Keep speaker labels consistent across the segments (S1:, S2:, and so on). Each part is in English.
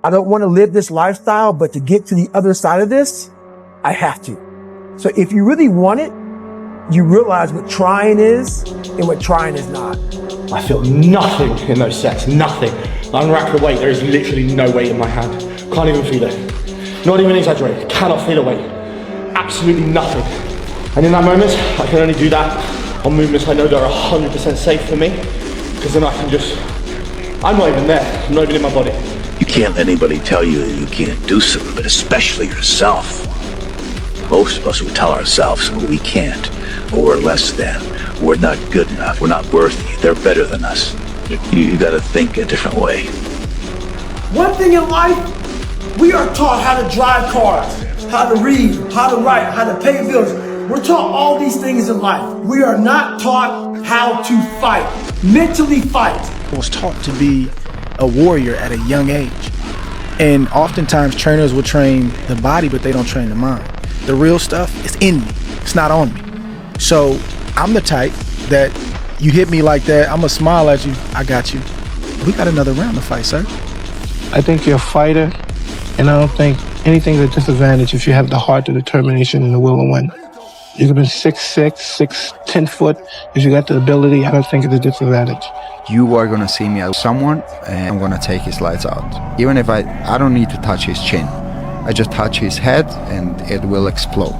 S1: I don't want to live this lifestyle, but to get to the other side of this, I have to. So if you really want it, you realize what trying is and what trying is not.
S2: I feel nothing in those sets, nothing. I unrack the weight, there is literally no weight in my hand. Can't even feel it. Not even exaggerating, cannot feel a weight. Absolutely nothing. And in that moment, I can only do that on movements I know that are 100% safe for me, because then I can just, I'm not even there, I'm not even in my body.
S3: You can't let anybody tell you that you can't do something, but especially yourself. Most of us will tell ourselves we can't, or we're less than, we're not good enough, we're not worthy, they're better than us. You gotta think a different way.
S1: One thing in life, we are taught how to drive cars, how to read, how to write, how to pay bills. We're taught all these things in life. We are not taught how to fight, mentally fight.
S4: I was taught to be a warrior at a young age. And oftentimes trainers will train the body, but they don't train the mind. The real stuff is in me, it's not on me. So I'm the type that you hit me like that, I'm gonna smile at you, I got you. We got another round to fight, sir.
S5: I think you're a fighter, and I don't think anything's a disadvantage if you have the heart, the determination, and the will to win. You could be 6'6", 10 foot. If you got the ability, I don't think it's a disadvantage.
S6: You are gonna see me as someone, and I'm gonna take his lights out. Even if I don't need to touch his chin. I just touch his head and it will explode.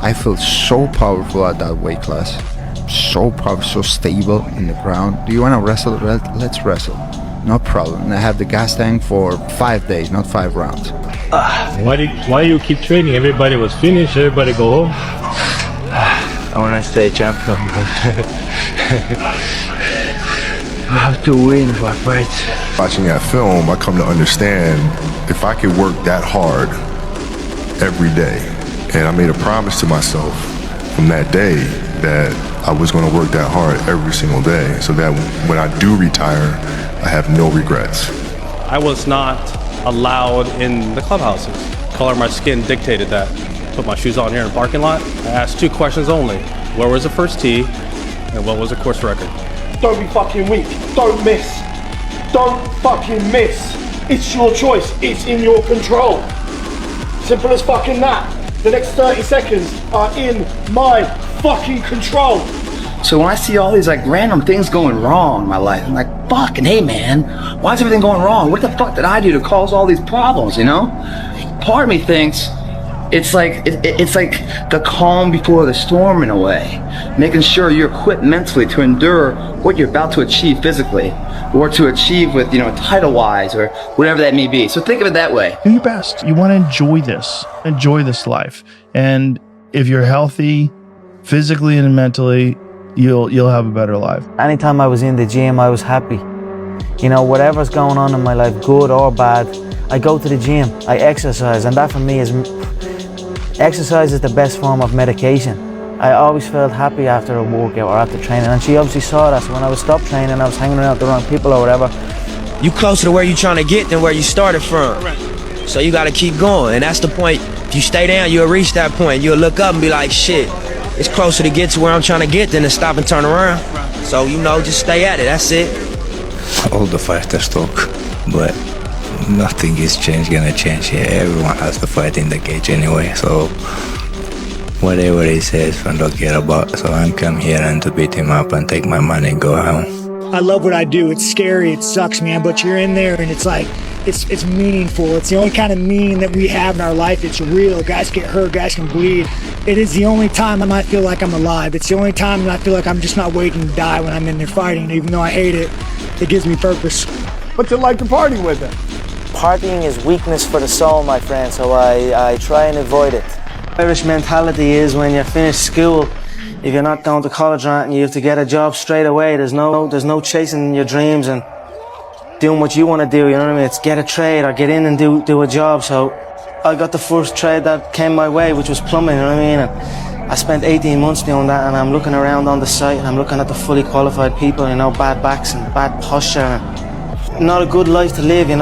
S6: I feel so powerful at that weight class. So powerful, so stable in the ground. Do you wanna wrestle? Let's wrestle. No problem. And I have the gas tank for 5 days, not 5 rounds.
S7: Why do you keep training? Everybody was finished, everybody go home.
S8: I wanna stay champion, but I have to win for fights.
S9: Watching that film, I come to understand if I could work that hard every day, and I made a promise to myself from that day that I was going to work that hard every single day, so that when I do retire, I have no regrets.
S10: I was not allowed in the clubhouses. Color of my skin dictated that. Put my shoes on here in the parking lot. I asked 2 questions only. Where was the first tee, and what was the course record?
S2: Don't be fucking weak, don't miss. Don't fucking miss. It's your choice, it's in your control. Simple as fucking that. The next 30 seconds are in my fucking control.
S11: So when I see all these like random things going wrong in my life, I'm like, fucking hey man, why is everything going wrong? What the fuck did I do to cause all these problems, you know? Part of me thinks it's like the calm before the storm in a way, making sure you're equipped mentally to endure what you're about to achieve physically, or to achieve with, title-wise or whatever that may be. So think of it that way.
S12: Do your best. You want to enjoy this life, and if you're healthy, physically and mentally, you'll have a better life.
S13: Anytime I was in the gym, I was happy. Whatever's going on in my life, good or bad, I go to the gym, I exercise, and that for me is. Exercise is the best form of medication. I always felt happy after a workout or after training, and she obviously saw that. So when I was stopped training, I was hanging around with the wrong people or whatever.
S14: You closer to where you're trying to get than where you started from. So you gotta keep going, and that's the point. If you stay down, you'll reach that point. You'll look up and be like, shit, it's closer to get to where I'm trying to get than to stop and turn around. So, just stay at it, that's it.
S8: All the fighters talk, but nothing is gonna change here. Everyone has to fight in the cage anyway, so whatever he says, I don't care about. So I'm come here and to beat him up and take my money and go home.
S15: I love what I do. It's scary, it sucks, man, but you're in there and it's like, it's meaningful. It's the only kind of meaning that we have in our life. It's real. Guys get hurt, guys can bleed. It is the only time I might feel like I'm alive. It's the only time that I feel like I'm just not waiting to die when I'm in there fighting. Even though I hate it, it gives me purpose.
S1: What's it like to party with it?
S13: Partying is weakness for the soul, my friend, so I try and avoid it. Irish mentality is when you finish school, if you're not going to college or anything, you have to get a job straight away. There's no chasing your dreams and doing what you want to do, you know what I mean? It's get a trade or get in and do a job. So I got the first trade that came my way, which was plumbing, you know what I mean? And I spent 18 months doing that, and I'm looking around on the site and I'm looking at the fully qualified people, bad backs and bad posture. And not a good life to live, and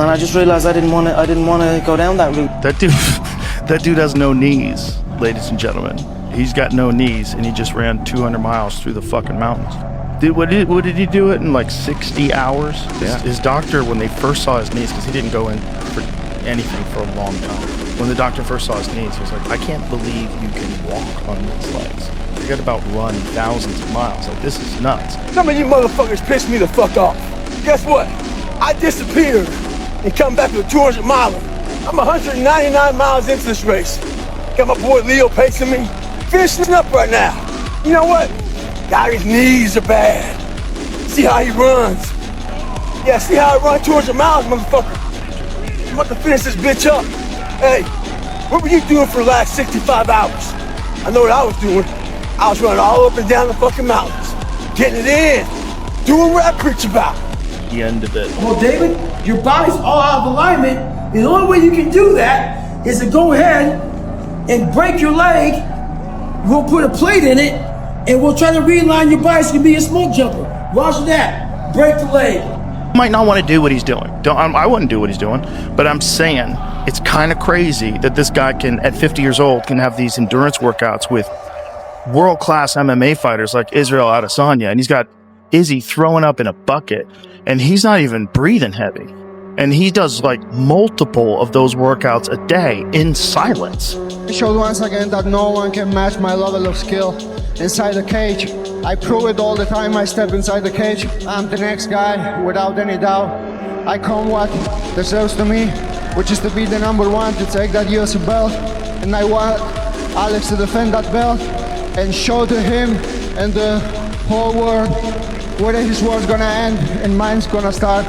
S13: I just realized I didn't want to go down that route.
S12: That dude has no knees, ladies and gentlemen. He's got no knees, and he just ran 200 miles through the fucking mountains. What did he do it in like 60 hours? His doctor, when they first saw his knees, because he didn't go in for anything for a long time. When the doctor first saw his knees, he was like, I can't believe you can walk on these legs. Forget about run thousands of miles. Like, this is nuts.
S1: Some of you motherfuckers pissed me the fuck off. Guess what? I disappeared and come back with a 200 miler. I'm 199 miles into this race. Got my boy Leo pacing me. Finishing up right now. You know what? Guy's knees are bad. See how he runs. Yeah, see how I run 200 miles, motherfucker. I'm about to finish this bitch up. Hey, what were you doing for the last 65 hours? I know what I was doing. I was running all up and down the fucking mountains. Getting it in. Doing what I preach about.
S12: The end of it.
S1: Well, David, your body's all out of alignment. And the only way you can do that is to go ahead and break your leg. We'll put a plate in it, and we'll try to realign your body so you can be a smoke jumper. Watch that. Break the leg.
S12: Might not want to do what he's doing. I wouldn't do what he's doing, but I'm saying it's kind of crazy that this guy can, at 50 years old, can have these endurance workouts with world-class MMA fighters like Israel Adesanya, and he's got Izzy throwing up in a bucket, and he's not even breathing heavy. And he does like multiple of those workouts a day in silence.
S16: I showed once again that no one can match my level of skill inside the cage. I prove it all the time I step inside the cage. I'm the next guy, without any doubt. I come what deserves to me, which is to be the number one, to take that UFC belt. And I want Alex to defend that belt and show to him and the whole world where his war's gonna end and mine's gonna start.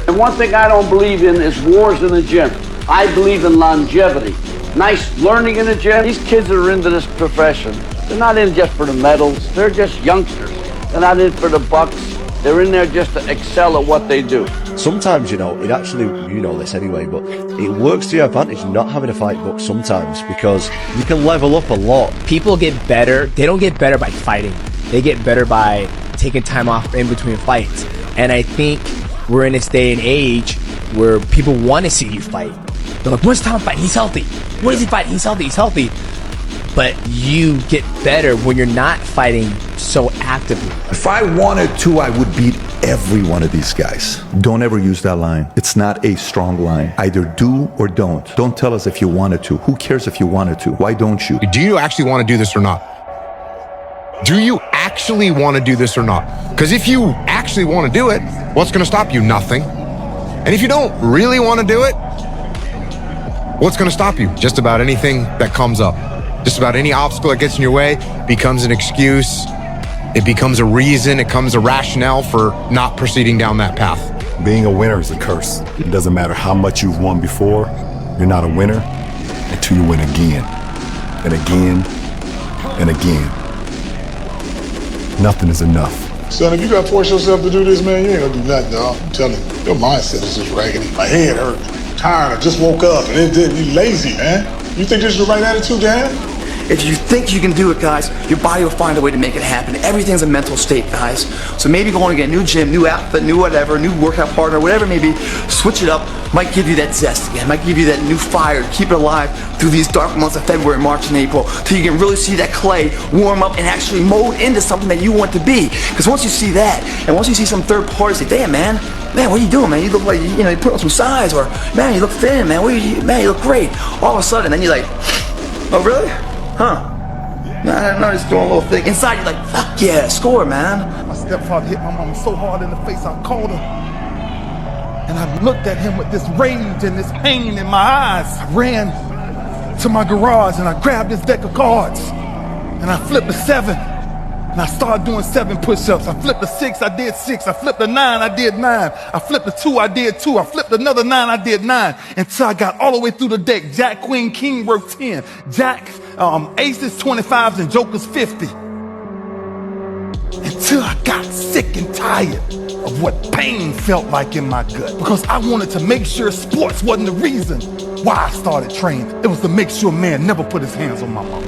S17: And one thing I don't believe in is wars in the gym. I believe in longevity. Nice learning in the gym. These kids that are into this profession, they're not in just for the medals. They're just youngsters. They're not in for the bucks. They're in there just to excel at what they do.
S18: Sometimes, it actually, you know this anyway, but it works to your advantage not having a fight book sometimes, because you can level up a lot.
S14: People get better. They don't get better by fighting. They get better by taking time off in between fights. And I think we're in this day and age where people want to see you fight. They're like, when's Tom fighting? He's healthy. When is he fighting? He's healthy. He's healthy. But you get better when you're not fighting so actively.
S19: If I wanted to, I would beat every one of these guys. Don't ever use that line. It's not a strong line. Either do or don't. Don't tell us if you wanted to. Who cares if you wanted to? Why don't you?
S20: Do you actually want to do this or not? Do you actually want to do this or not? Because if you actually want to do it, what's going to stop you? Nothing. And if you don't really want to do it, what's going to stop you? Just about anything that comes up. Just about any obstacle that gets in your way becomes an excuse. It becomes a reason. It becomes a rationale for not proceeding down that path.
S9: Being a winner is a curse. It doesn't matter how much you've won before. You're not a winner until you win again and again and again. Nothing is enough.
S21: Son, if you gotta force yourself to do this, man, you ain't gonna do nothing, dog. I'm telling you, your mindset is just raggedy. My head hurt, tired, I just woke up, and you lazy, man. You think this is the right attitude to have?
S11: If you think you can do it, guys, your body will find a way to make it happen. Everything's a mental state, guys. So maybe going to get a new gym, new outfit, new whatever, new workout partner, whatever it may be, switch it up, might give you that zest again, might give you that new fire to keep it alive through these dark months of February, March, and April, till you can really see that clay warm up and actually mold into something that you want to be. Because once you see that, and once you see some third party say, damn, man, what are you doing, man? You look like, you put on some size, or, man, you look thin, man, you look great. All of a sudden, then you're like, oh, really? Huh? Man, I didn't know he's doing a little thing. Inside, you're like, fuck yeah, score, man.
S22: My stepfather hit my mama so hard in the face, I called her. And I looked at him with this rage and this pain in my eyes. I ran to my garage and I grabbed this deck of cards. And I flipped a 7. And I started doing 7 push-ups. I flipped a 6, I did 6. I flipped a 9, I did 9. I flipped a 2, I did 2. I flipped another 9, I did 9. Until I got all the way through the deck. Jack, Queen, King worked 10. Jack, aces, 25s, and jokers, 50. Until I got sick and tired of what pain felt like in my gut. Because I wanted to make sure sports wasn't the reason why I started training. It was to make sure man never put his hands on my mama.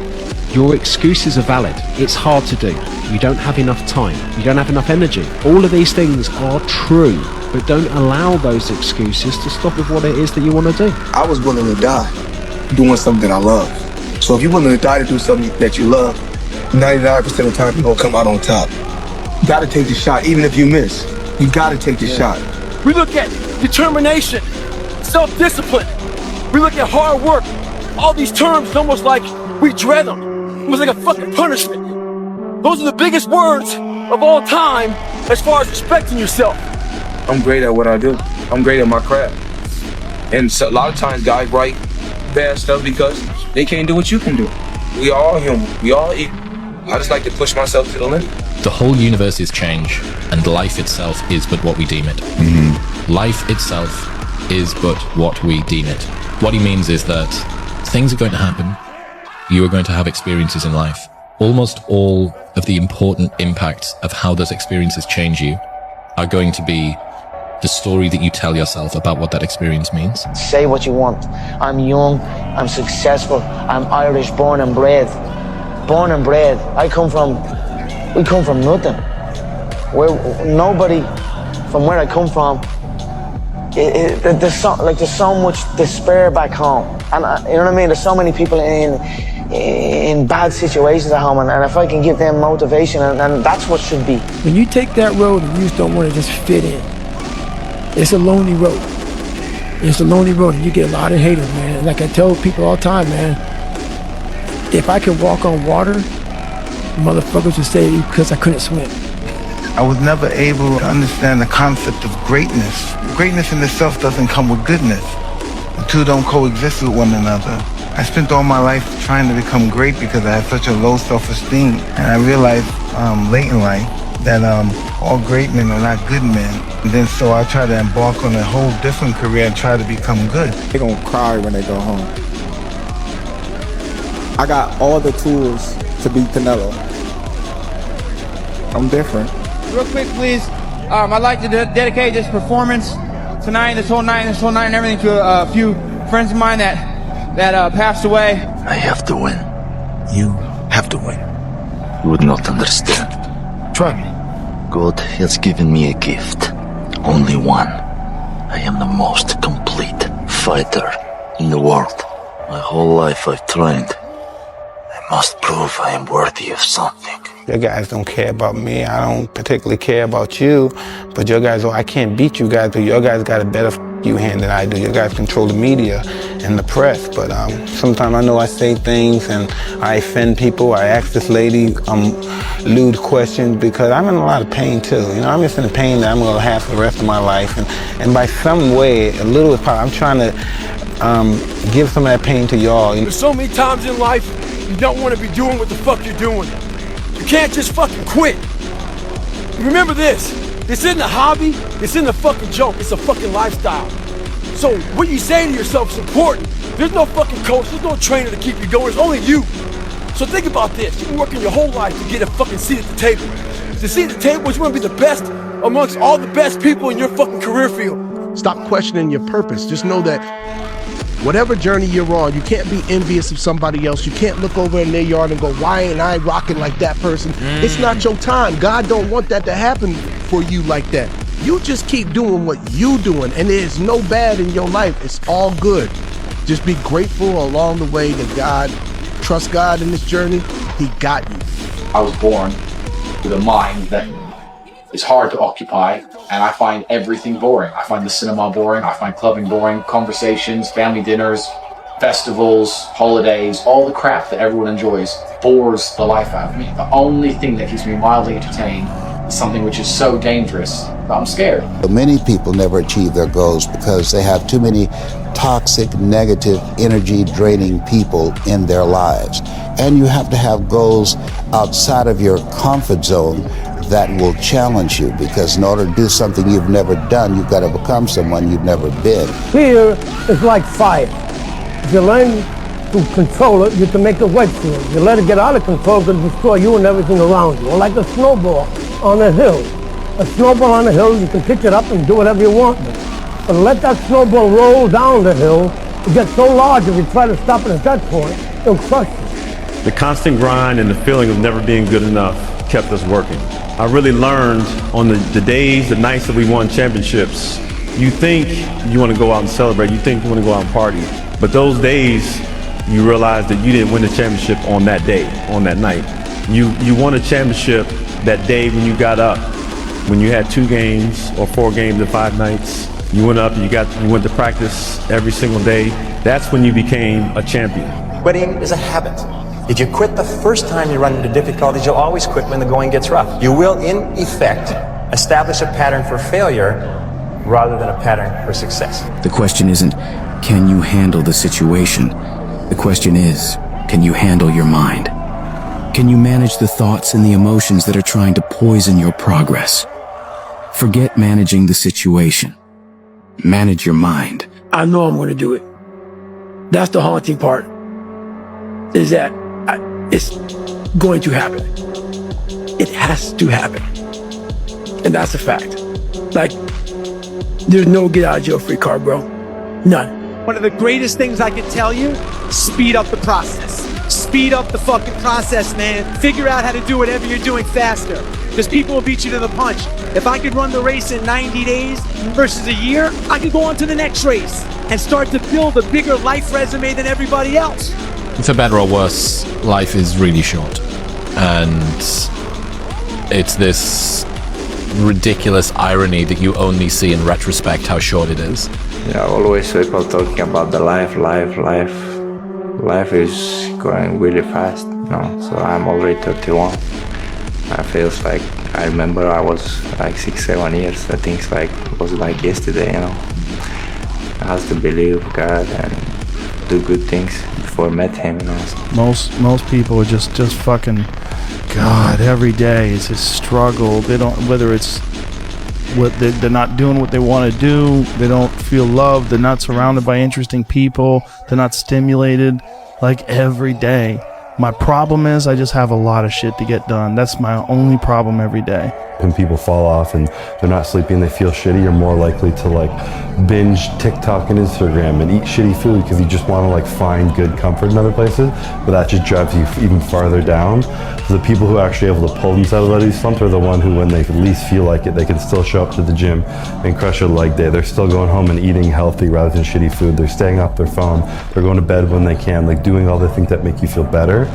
S23: Your excuses are valid. It's hard to do. You don't have enough time. You don't have enough energy. All of these things are true, but don't allow those excuses to stop with what it is that you want to do.
S24: I was willing to die doing something I love. So if you're willing to die to do something that you love, 99% of the time you're going to come out on top. You gotta take the shot, even if you miss. You gotta take the shot.
S3: We look at determination, self-discipline. We look at hard work. All these terms, almost like we dread them. Almost like a fucking punishment. Those are the biggest words of all time as far as respecting yourself.
S24: I'm great at what I do. I'm great at my craft. And so, a lot of times guys write bad stuff because they can't do what you can do. We are all human. We all equal. I just like to push myself to the limit.
S4: The whole universe is change, and life itself is but what we deem it. Life itself is but what we deem it. What he means is that things are going to happen. You are going to have experiences in life. Almost all of the important impacts of how those experiences change you are going to be the story that you tell yourself about what that experience means.
S13: Say what you want. I'm young, I'm successful, I'm Irish, born and bred. Born and bred. We come from nothing. Nobody from where I come from, there's so much despair back home. And you know what I mean? There's so many people in bad situations at home, and if I can give them motivation, and that's what should be.
S15: When you take that road and you just don't want to just fit in, it's a lonely road. It's a lonely road, and you get a lot of haters, man. Like I tell people all the time, man, if I could walk on water, motherfuckers would say because I couldn't swim.
S22: I was never able to understand the concept of greatness. Greatness in itself doesn't come with goodness. The two don't coexist with one another. I spent all my life trying to become great because I had such a low self-esteem. And I realized late in life that all great men are not good men. And then so I tried to embark on a whole different career and try to become good.
S24: They're gonna cry when they go home. I got all the tools to beat Canelo. I'm different.
S5: Real quick, please. I'd like to dedicate this performance tonight, this whole night, and everything to a few friends of mine that passed away.
S6: I have to win. You have to win. You would not understand.
S22: Try me.
S6: God has given me a gift. Only one. I am the most complete fighter in the world. My whole life I've trained. I must prove I am worthy of something.
S22: You guys don't care about me. I don't particularly care about you. But you guys, I can't beat you guys, but you guys got a better you hand than I do. You guys control the media and the press. But sometimes I know I say things and I offend people. I ask this lady lewd questions because I'm in a lot of pain too. You know, I'm just in the pain that I'm going to have for the rest of my life. And by some way, a little is probably, I'm trying to give some of that pain to y'all.
S3: There's so many times in life you don't want to be doing what the fuck you're doing. You can't just fucking quit. Remember this isn't a hobby, this isn't a fucking joke, it's a fucking lifestyle. So what you say to yourself is important. There's no fucking coach, there's no trainer to keep you going, it's only you. So think about this, you've been working your whole life to get a fucking seat at the table. The seat at the table is you want to be the best amongst all the best people in your fucking career field.
S25: Stop questioning your purpose. Just know that whatever journey you're on, you can't be envious of somebody else. You can't look over in their yard and go, why ain't I rocking like that person? It's not your time. God don't want that to happen for you like that. You just keep doing what you doing, and there's no bad in your life. It's all good. Just be grateful along the way that God, trust God in this journey. He got you.
S26: I was born with a mind that is hard to occupy, and I find everything boring. I find the cinema boring, I find clubbing boring, conversations, family dinners, festivals, holidays, all the crap that everyone enjoys bores the life out of me. The only thing that keeps me mildly entertained is something which is so dangerous that I'm scared.
S27: Many people never achieve their goals because they have too many toxic, negative, energy-draining people in their lives. And you have to have goals outside of your comfort zone that will challenge you, because in order to do something you've never done, you've got to become someone you've never been.
S28: Fear is like fire. If you learn to control it, you can make it work for you. If you let it get out of control, it can destroy you and everything around you. Or like a snowball on a hill. A snowball on a hill, you can pick it up and do whatever you want with it. But let that snowball roll down the hill, it gets so large if you try to stop it at that point, it'll crush you.
S29: The constant grind and the feeling of never being good enough kept us working. I really learned on the days, the nights that we won championships, you think you want to go out and celebrate, you think you want to go out and party, but those days you realize that you didn't win the championship on that day, on that night. You won a championship that day when you got up, when you had 2 games or 4 games in 5 nights, you went up and you went to practice every single day. That's when you became a champion.
S1: Quitting is a habit. If you quit the first time you run into difficulties, you'll always quit when the going gets rough. You will, in effect, establish a pattern for failure rather than a pattern for success.
S2: The question isn't, can you handle the situation? The question is, can you handle your mind? Can you manage the thoughts and the emotions that are trying to poison your progress? Forget managing the situation. Manage your mind.
S28: I know I'm going to do it. That's the haunting part, is that it's going to happen. It has to happen. And that's a fact. Like, there's no get out of jail free card, bro. None.
S7: One of the greatest things I can tell you, speed up the process. Speed up the fucking process, man. Figure out how to do whatever you're doing faster. Because people will beat you to the punch. If I could run the race in 90 days versus a year, I could go on to the next race and start to build a bigger life resume than everybody else.
S4: For better or worse, life is really short. And it's this ridiculous irony that you only see in retrospect how short it is.
S8: Yeah, always people talking about the life. Life is going really fast, so I'm already 31. I feels like I remember I was like 6-7 years. I think it's like it was like yesterday, I have to believe God and do good things before I met him,
S22: Most people are just fucking, God, every day is a struggle. They don't, whether it's what they're not doing what they want to do, they don't feel loved, they're not surrounded by interesting people, they're not stimulated, like every day. My problem is I just have a lot of shit to get done. That's my only problem every day.
S10: When people fall off and they're not sleeping, they feel shitty, you're more likely to like binge TikTok and Instagram and eat shitty food because you just want to like find good comfort in other places, but that just drives you even farther down. So the people who are actually able to pull themselves out of these slumps are the one who, when they at least feel like it, they can still show up to the gym and crush a leg day. They're still going home and eating healthy rather than shitty food. They're staying off their phone. They're going to bed when they can, like doing all the things that make you feel better.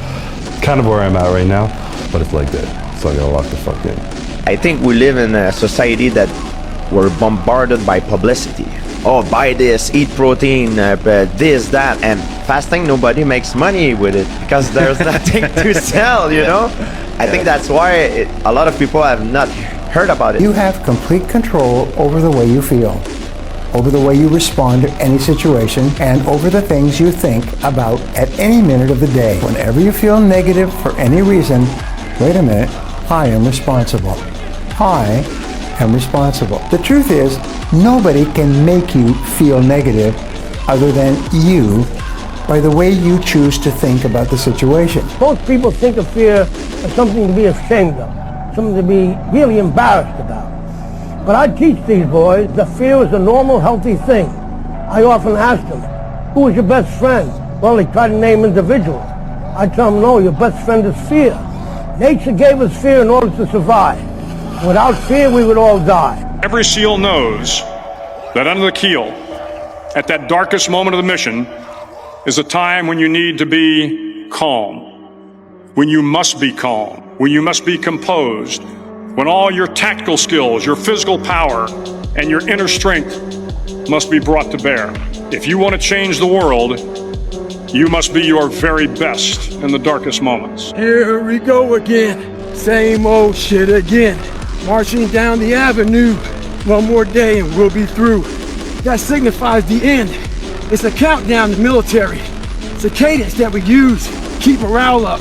S10: Kind of where I'm at right now, but it's like that. So I gotta lock the fuck in.
S12: I think we live in a society that we're bombarded by publicity. Oh, buy this, eat protein, this, that, and fasting, nobody makes money with it because there's nothing to sell, I think that's why a lot of people have not heard about it.
S16: You have complete control over the way you feel, over the way you respond to any situation, and over the things you think about at any minute of the day. Whenever you feel negative for any reason, wait a minute, I am responsible. I am responsible. The truth is, nobody can make you feel negative other than you by the way you choose to think about the situation.
S28: Most people think of fear as something to be ashamed of, something to be really embarrassed about. But I teach these boys that fear is a normal, healthy thing. I often ask them, who is your best friend? Well, they try to name individuals. I tell them, no, your best friend is fear. Nature gave us fear in order to survive. Without fear, we would all die.
S17: Every SEAL knows that under the keel, at that darkest moment of the mission, is a time when you need to be calm, when you must be calm, when you must be composed, when all your tactical skills, your physical power, and your inner strength must be brought to bear. If you want to change the world, you must be your very best in the darkest moments.
S3: Here we go again. Same old shit again. Marching down the avenue. One more day and we'll be through. That signifies the end. It's a countdown to military. It's a cadence that we use to keep morale up.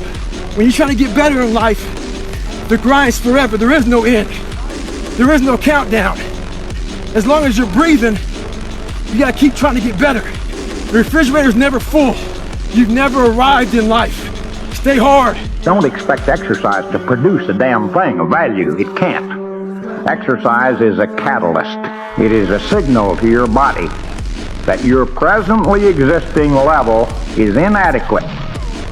S3: When you're trying to get better in life, the grind's forever. There is no end. There is no countdown. As long as you're breathing, you gotta keep trying to get better. The refrigerator's never full. You've never arrived in life. Stay hard.
S18: Don't expect exercise to produce a damn thing of value. It can't. Exercise is a catalyst. It is a signal to your body that your presently existing level is inadequate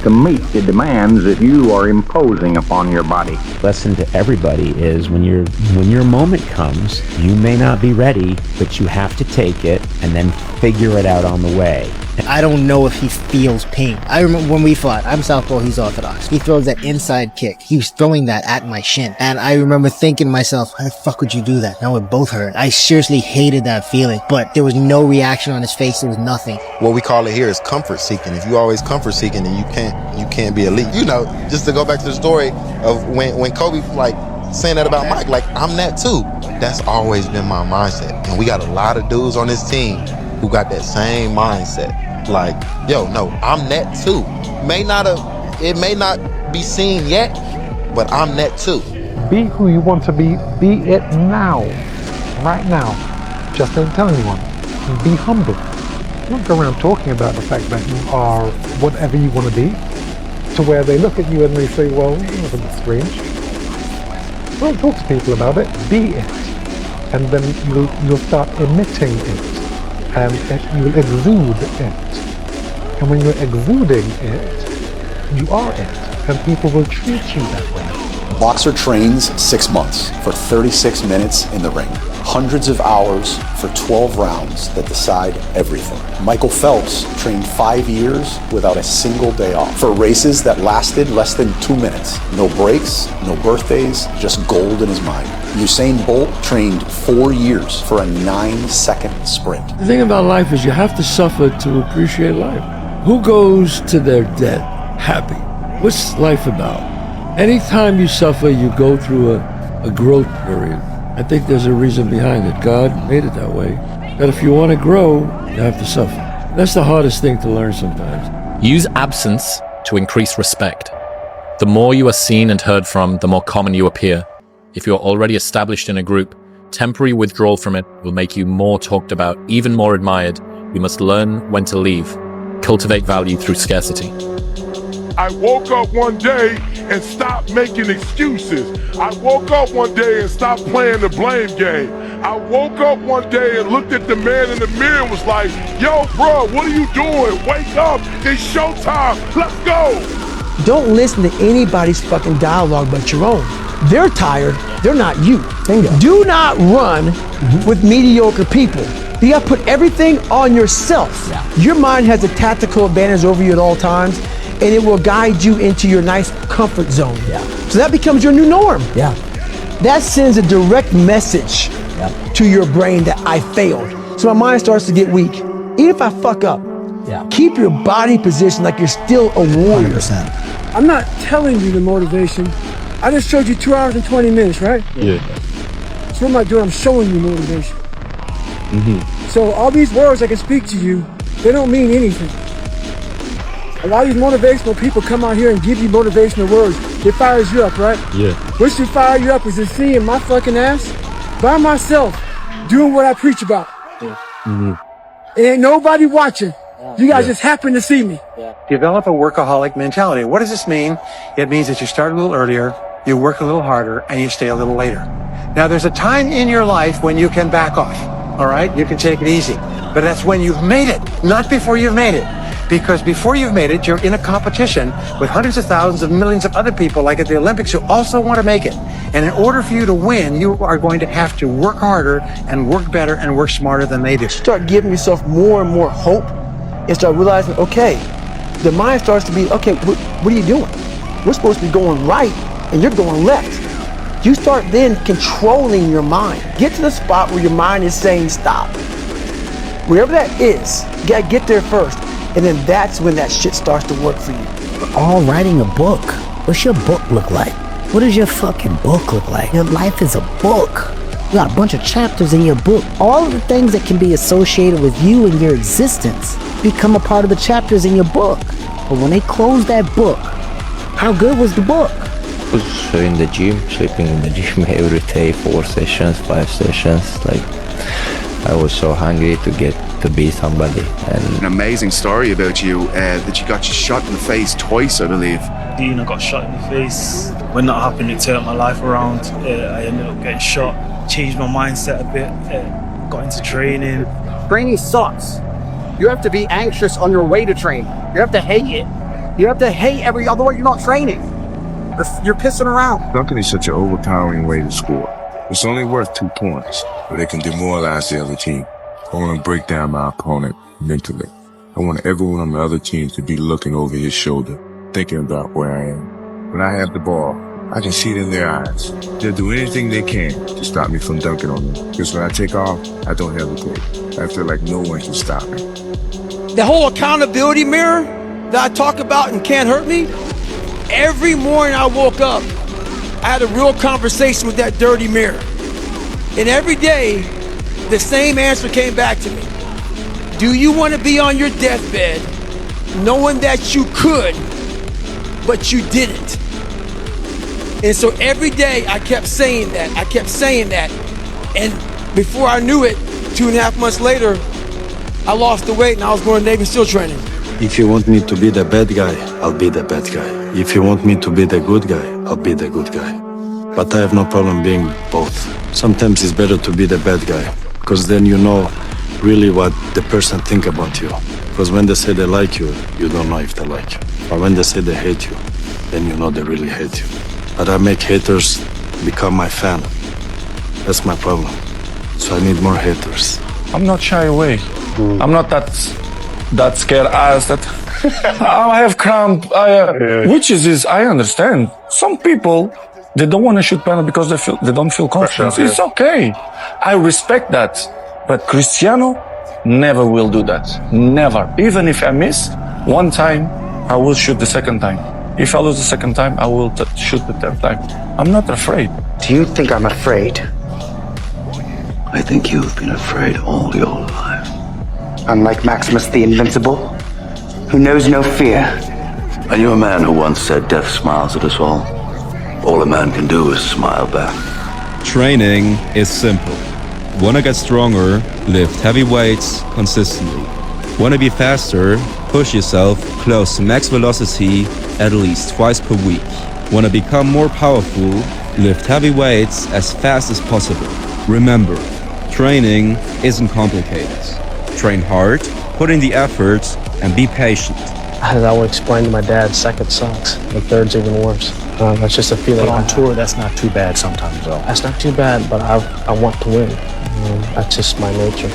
S18: to meet the demands that you are imposing upon your body.
S30: Lesson to everybody is when your moment comes, you may not be ready, but you have to take it and then figure it out on the way.
S9: I don't know if he feels pain. I remember when we fought, I'm Southpaw, he's Orthodox. He throws that inside kick. He was throwing that at my shin. And I remember thinking to myself, how the fuck would you do that? That would both hurt. I seriously hated that feeling, but there was no reaction on his face. There was nothing.
S11: What we call it here is comfort seeking. If you always comfort seeking, then you can't be elite. You know, just to go back to the story of when Kobe, like, saying that about Mike, like, I'm that too. That's always been my mindset. And we got a lot of dudes on this team who got that same mindset. Like, yo, no, I'm that too. It may not be seen yet, but I'm that too.
S13: Be who you want to be it now. Right now. Just don't tell anyone. Be humble. Don't go around talking about the fact that you are whatever you want to be, to where they look at you and they say, well, that's a bit strange. Don't talk to people about it, be it. And then you'll start emitting it. And you'll exude it. And when you're exuding it, you are it. And people will treat you that way.
S14: A boxer trains 6 months for 36 minutes in the ring. Hundreds of hours for 12 rounds that decide everything. Michael Phelps trained 5 years without a single day off for races that lasted less than 2 minutes. No breaks, no birthdays, just gold in his mind. Usain Bolt trained 4 years for a 9-second sprint.
S28: The thing about life is you have to suffer to appreciate life. Who goes to their death happy? What's life about? Anytime you suffer, you go through a growth period. I think there's a reason behind it. God made it that way. That if you want to grow, you have to suffer. That's the hardest thing to learn sometimes.
S4: Use absence to increase respect. The more you are seen and heard from, the more common you appear. If you are already established in a group, temporary withdrawal from it will make you more talked about, even more admired. We must learn when to leave. Cultivate value through scarcity.
S15: I woke up one day and stopped making excuses. I woke up one day and stopped playing the blame game. I woke up one day and looked at the man in the mirror and was like, yo, bro, what are you doing? Wake up, it's showtime, let's go.
S7: Don't listen to anybody's fucking dialogue but your own. They're tired, they're not you. Bingo. Do not run with mediocre people. You gotta put everything on yourself. Yeah. Your mind has a tactical advantage over you at all times, and it will guide you into your nice comfort zone. Yeah. So that becomes your new norm. Yeah. That sends a direct message to your brain that I failed. So my mind starts to get weak. Even if I fuck up, keep your body positioned like you're still a warrior. 100%.
S28: I'm not telling you the motivation. I just showed you 2 hours and 20 minutes, right?
S29: Yeah.
S28: So what am I doing? I'm showing you motivation. So all these words I can speak to you, they don't mean anything. A lot of these motivational people come out here and give you motivational words. It fires you up, right?
S29: Yeah.
S28: What should fire you up is to seeing my fucking ass by myself doing what I preach about. It ain't nobody watching. You guys just happen to see me.
S16: Develop a workaholic mentality. What does this mean? It means that you start a little earlier, you work a little harder, and you stay a little later. Now, there's a time in your life when you can back off, all right? You can take it easy. But that's when you've made it, not before you've made it. Because before you've made it, you're in a competition with hundreds of thousands of millions of other people, like at the Olympics, who also want to make it. And in order for you to win, you are going to have to work harder and work better and work smarter than they do.
S7: Start giving yourself more and more hope and start realizing, okay, the mind starts to be, okay, what are you doing? We're supposed to be going right and you're going left. You start then controlling your mind. Get to the spot where your mind is saying stop. Wherever that is, you gotta get there first. And then that's when that shit starts to work for you.
S19: We're all writing a book. What's your book look like? What does your fucking book look like? Your life is a book. You got a bunch of chapters in your book. All of the things that can be associated with you and your existence become a part of the chapters in your book. But when they close that book, how good was the book?
S8: I was in the gym, sleeping in the gym every day, 4 sessions, 5 sessions. Like, I was so hungry to be somebody. And
S20: an amazing story about you, that you got shot in the face twice, I believe.
S21: I got shot in the face. When that happened, it turned my life around. I ended up getting shot, changed my mindset a bit, got into training.
S23: Training sucks. You have to be anxious on your way to train. You have to hate it. You have to hate otherwise you're not training. You're pissing around.
S24: Dunking is such an overpowering way to score. It's only worth 2 points, but it can demoralize the other team. I want to break down my opponent mentally. I want everyone on the other team to be looking over his shoulder, thinking about where I am. When I have the ball, I can see it in their eyes. They'll do anything they can to stop me from dunking on them. Because when I take off, I don't hesitate. I feel like no one can stop me.
S3: The whole accountability mirror that I talk about and can't hurt me, every morning I woke up, I had a real conversation with that dirty mirror. And every day, the same answer came back to me. Do you want to be on your deathbed knowing that you could, but you didn't? And so every day I kept saying that. And before I knew it, 2.5 months later, I lost the weight and I was going to Navy SEAL training.
S1: If you want me to be the bad guy, I'll be the bad guy. If you want me to be the good guy, I'll be the good guy. But I have no problem being both. Sometimes it's better to be the bad guy, because then you know really what the person think about you. Because when they say they like you, you don't know if they like you. But when they say they hate you, then you know they really hate you. But I make haters become my fan. That's my problem. So I need more haters.
S2: I'm not shy away. I'm not that scared as that. I have cramp. Which is I understand. Some people, they don't want to shoot penalty because they don't feel confident. It's okay. I respect that. But Cristiano never will do that. Never. Even if I miss one time, I will shoot the second time. If I lose the second time, I will shoot the third time. I'm not afraid.
S1: Do you think I'm afraid? I think you've been afraid all your life.
S18: Unlike Maximus the Invincible, who knows no fear.
S1: Are you a man who once said death smiles at us all? All a man can do is smile back.
S5: Training is simple. Wanna get stronger, lift heavy weights consistently. Wanna be faster, push yourself close to max velocity at least twice per week. Wanna become more powerful, lift heavy weights as fast as possible. Remember, training isn't complicated. Train hard, put in the effort, and be patient.
S6: As I would explain to my dad, second sucks. The third's even worse. That's just a feeling.
S10: But on tour, that's not too bad sometimes, though.
S6: That's not too bad, but I want to win. That's just my nature.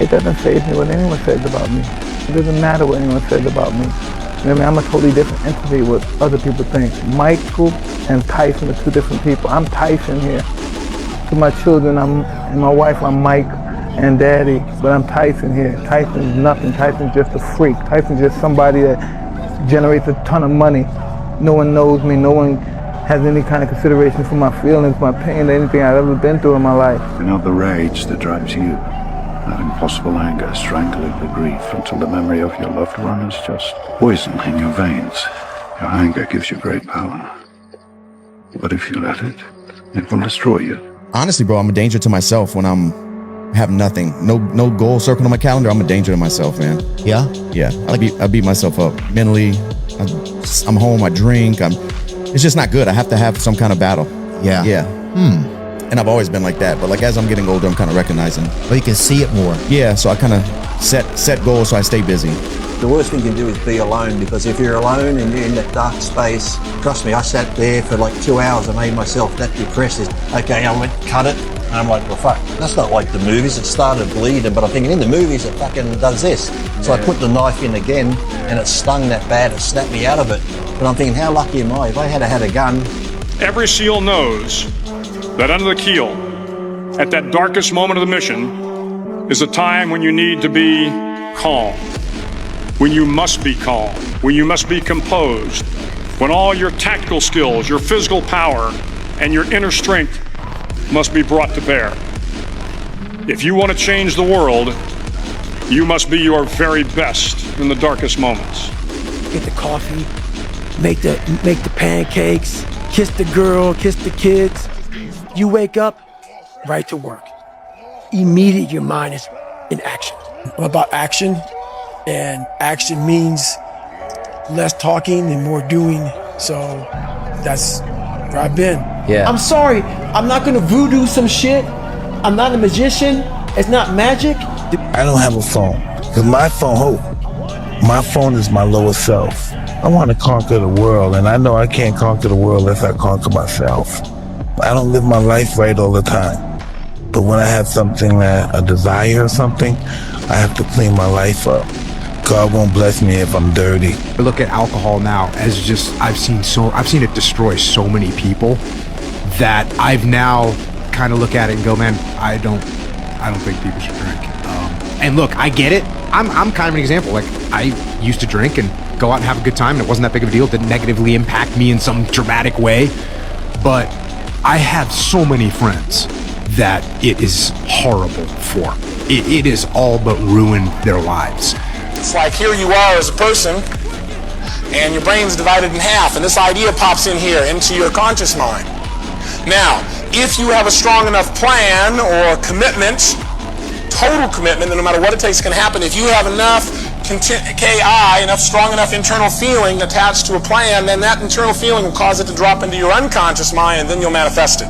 S12: It doesn't faze me what anyone says about me. It doesn't matter what anyone says about me. You know what I mean? I'm a totally different entity what other people think. Michael and Tyson are two different people. I'm Tyson here. To my children, and my wife, I'm Mike and Daddy, but I'm Tyson here. Tyson's nothing. Tyson's just a freak. Tyson's just somebody that generates a ton of money. No one knows me. No one has any kind of consideration for my feelings, my pain, anything I've ever been through in my life.
S24: You know the rage that drives you, that impossible anger strangling the grief until the memory of your loved one is just poison in your veins. Your anger gives you great power. But if you let it, it will destroy you.
S22: Honestly, bro, I'm a danger to myself when have nothing, no goal circled on my calendar. I'm a danger to myself, man.
S9: Yeah?
S22: Yeah, I beat myself up mentally. I'm home, I drink, it's just not good. I have to have some kind of battle.
S9: Yeah.
S22: Yeah. And I've always been like that, but like as I'm getting older, I'm kind of recognizing.
S9: But you can see it more.
S22: Yeah, so I kind of set goals so I stay busy.
S25: The worst thing you can do is be alone, because if you're alone and you're in that dark space, trust me, I sat there for like 2 hours. I made myself that depressed. Okay, I went, cut it. And I'm like, well, fuck, that's not like the movies. It started bleeding, but I'm thinking in the movies it fucking does this. So I put the knife in again, and it stung that bad. It snapped me out of it. But I'm thinking, how lucky am I? If I had a gun.
S17: Every SEAL knows that under the keel, at that darkest moment of the mission, is a time when you need to be calm, when you must be calm, when you must be composed, when all your tactical skills, your physical power, and your inner strength must be brought to bear. If you want to change the world, you must be your very best in the darkest moments.
S3: Get the coffee, make the pancakes, kiss the girl, kiss the kids. You wake up, right to work. Immediately your mind is in action. I'm about action, and action means less talking and more doing. So that's where I've been.
S9: Yeah.
S3: I'm sorry, I'm not gonna voodoo some shit. I'm not a magician. It's not magic.
S26: I don't have a phone. Cause my phone is my lower self. I want to conquer the world, and I know I can't conquer the world unless I conquer myself. I don't live my life right all the time. But when I have something, a desire or something, I have to clean my life up. God won't bless me if I'm dirty.
S4: I look at alcohol now as just, I've seen it destroy so many people that I've now kind of look at it and go, man, I don't think people should drink. And look, I get it. I'm kind of an example. Like, I used to drink and go out and have a good time, and it wasn't that big of a deal. It didn't negatively impact me in some dramatic way. But I have so many friends that it is horrible for. It is all but ruined their lives.
S11: It's like here you are as a person, and your brain's divided in half, and this idea pops in here into your conscious mind. Now, if you have a strong enough plan or commitment, total commitment, that no matter what it takes can happen, if you have enough enough strong enough internal feeling attached to a plan, then that internal feeling will cause it to drop into your unconscious mind, and then you'll manifest it.